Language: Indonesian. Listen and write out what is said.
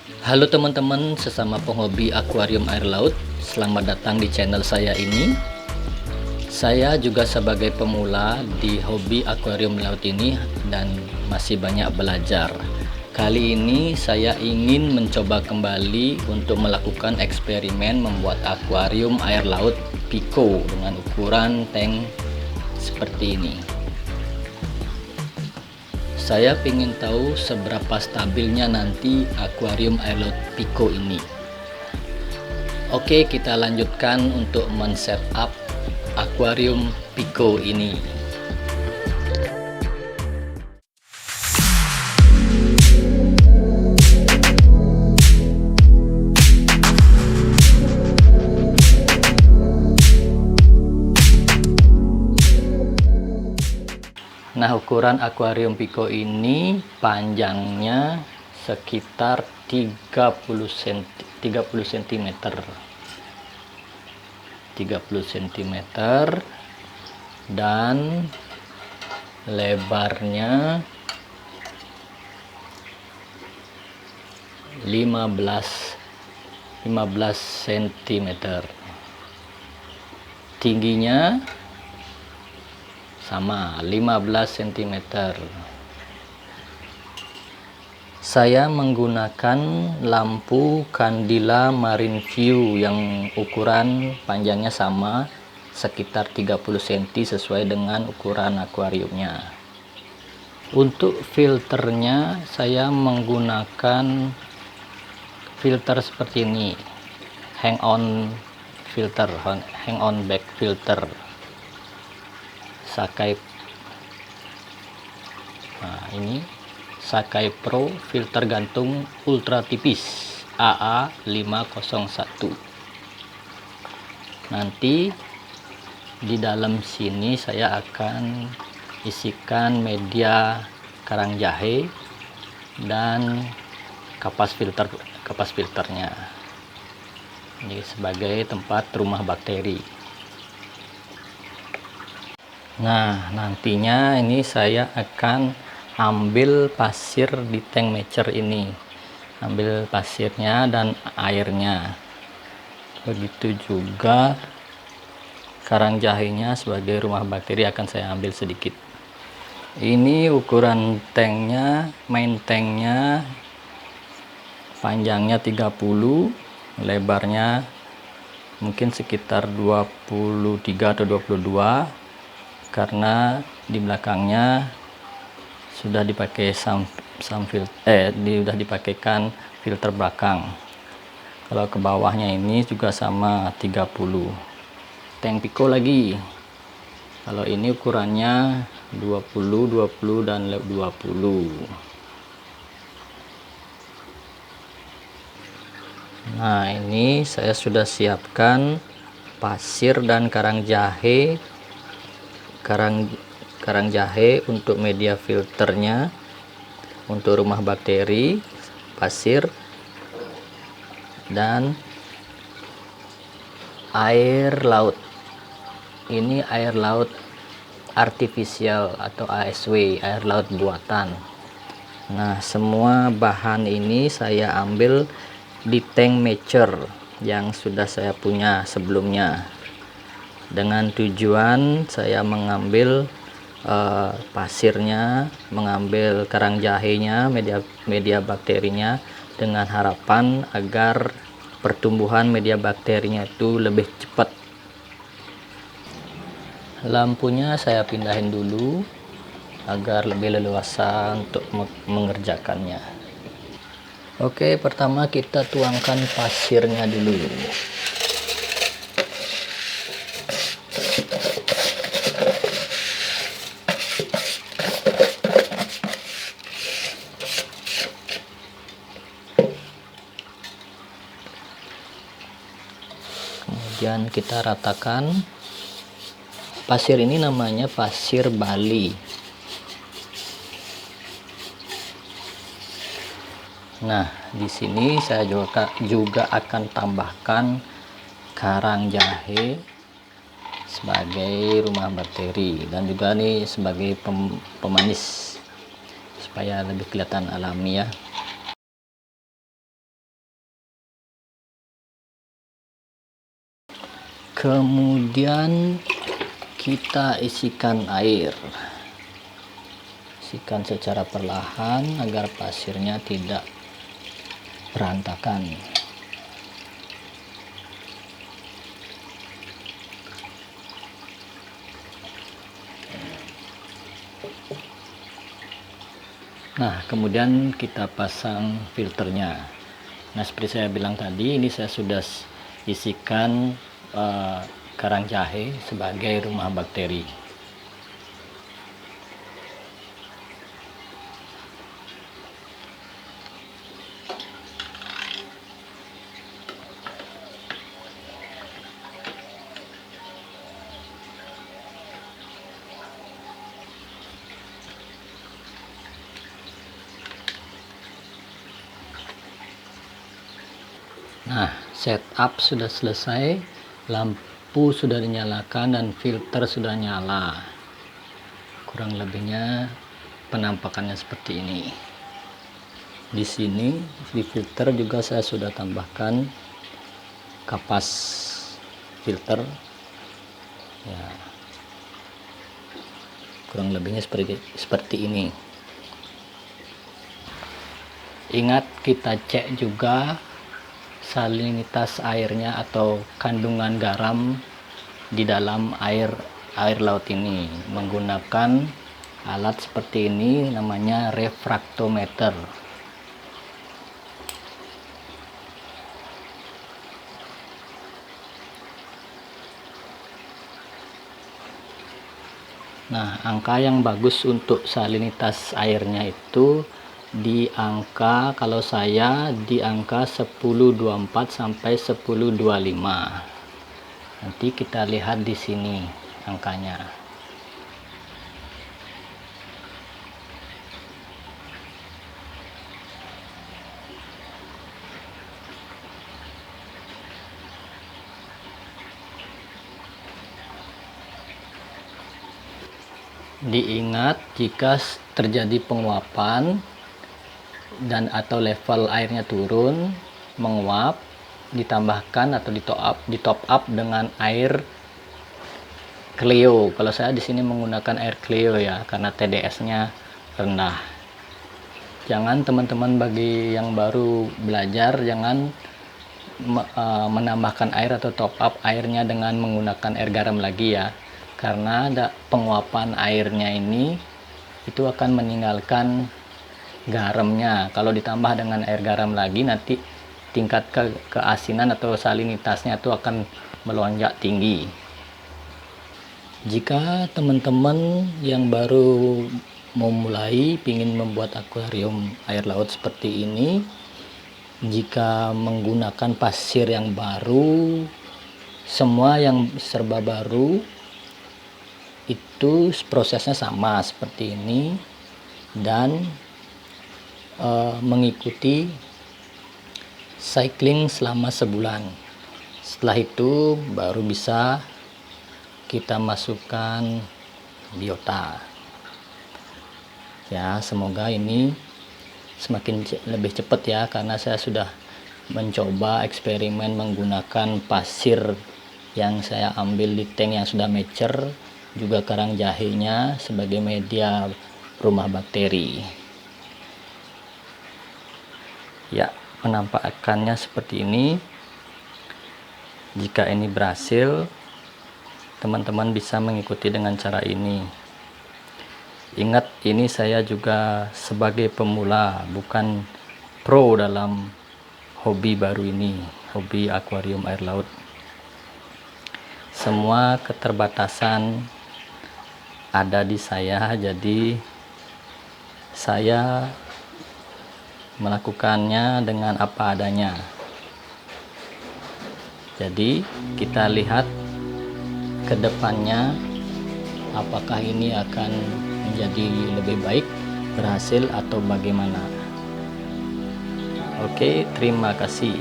Halo teman-teman sesama penghobi akuarium air laut, selamat datang di channel saya ini. Saya juga sebagai pemula di hobi akuarium laut ini dan masih banyak belajar. Kali ini saya ingin mencoba kembali untuk melakukan eksperimen membuat akuarium air laut Pico dengan ukuran tank seperti ini. Saya ingin tahu seberapa stabilnya nanti akuarium air laut Pico ini. Oke, kita lanjutkan untuk men-setup akuarium Pico ini. Nah, ukuran akuarium Pico ini panjangnya sekitar 30 cm dan lebarnya 15 cm, tingginya sama 15 cm. Saya menggunakan lampu Candila Marine View yang ukuran panjangnya sama sekitar 30 cm sesuai dengan ukuran akuariumnya. Untuk filternya saya menggunakan filter seperti ini, hang on back filter Sakai. Nah, ini Sakai Pro filter gantung ultra tipis AA501. Nanti di dalam sini saya akan isikan media karang jahe dan kapas filternya. Ini sebagai tempat rumah bakteri. Nah, nantinya ini saya akan ambil pasir di tank matcher ini, ambil pasirnya dan airnya. Begitu juga karang jahenya sebagai rumah bakteri akan saya ambil sedikit. Ini ukuran tanknya, main tanknya panjangnya 30, lebarnya mungkin sekitar 23 atau 22, karena di belakangnya sudah dipakai sudah dipakaikan filter belakang. Kalau ke bawahnya ini juga sama 30. Tank Pico lagi. Kalau ini ukurannya 20, 20 dan 20. Nah, ini saya sudah siapkan pasir dan karang jahe untuk media filternya, untuk rumah bakteri, pasir, dan air laut. Ini air laut artifisial atau ASW, air laut buatan. Nah, semua bahan ini saya ambil di tank matcher yang sudah saya punya sebelumnya, dengan tujuan saya mengambil pasirnya, mengambil karang jahenya, media bakterinya, dengan harapan agar pertumbuhan media bakterinya itu lebih cepat. Lampunya saya pindahin dulu agar lebih leluasa untuk mengerjakannya. Oke, pertama kita tuangkan pasirnya dulu. Kemudian kita ratakan. Pasir ini namanya pasir Bali. Nah, di sini saya juga akan tambahkan karang jahe sebagai rumah bakteri, dan juga nih sebagai pemanis supaya lebih kelihatan alami ya. Kemudian kita isikan air, isikan secara perlahan agar pasirnya tidak berantakan. Nah, kemudian kita pasang filternya. Nah, seperti saya bilang tadi, ini saya sudah isikan karang jahe sebagai rumah bakteri. Nah, setup sudah selesai, lampu sudah dinyalakan dan filter sudah nyala. Kurang lebihnya penampakannya seperti ini. Di sini di filter juga saya sudah tambahkan kapas filter. Ya. Kurang lebihnya seperti ini. Ingat, kita cek juga salinitas airnya atau kandungan garam di dalam air laut ini menggunakan alat seperti ini, namanya refraktometer. Nah, angka yang bagus untuk salinitas airnya itu di angka, kalau saya di angka 1024 sampai 1025. Nanti kita lihat di sini angkanya. Diingat, jika terjadi penguapan dan atau level airnya turun, menguap, ditambahkan atau di top up dengan air Clio. Kalau saya di sini menggunakan air Clio ya, karena TDS-nya rendah. Jangan teman-teman, bagi yang baru belajar, jangan menambahkan air atau top up airnya dengan menggunakan air garam lagi ya, karena ada penguapan airnya ini itu akan meninggalkan garamnya. Kalau ditambah dengan air garam lagi, nanti tingkat keasinan atau salinitasnya itu akan melonjak tinggi. Jika teman-teman yang baru memulai ingin membuat akuarium air laut seperti ini, jika menggunakan pasir yang baru, semua yang serba baru, itu prosesnya sama seperti ini dan mengikuti cycling selama sebulan. Setelah itu baru bisa kita masukkan biota. Ya, semoga ini semakin lebih cepat ya, karena saya sudah mencoba eksperimen menggunakan pasir yang saya ambil di tank yang sudah mature, juga karang jahenya sebagai media rumah bakteri. Ya, penampakannya seperti ini. Jika ini berhasil, teman-teman bisa mengikuti dengan cara ini. Ingat, ini saya juga sebagai pemula, bukan pro dalam hobi baru ini, hobi akuarium air laut. Semua keterbatasan ada di saya, jadi saya melakukannya dengan apa adanya. Jadi kita lihat ke depannya apakah ini akan menjadi lebih baik, berhasil atau bagaimana. Oke, terima kasih.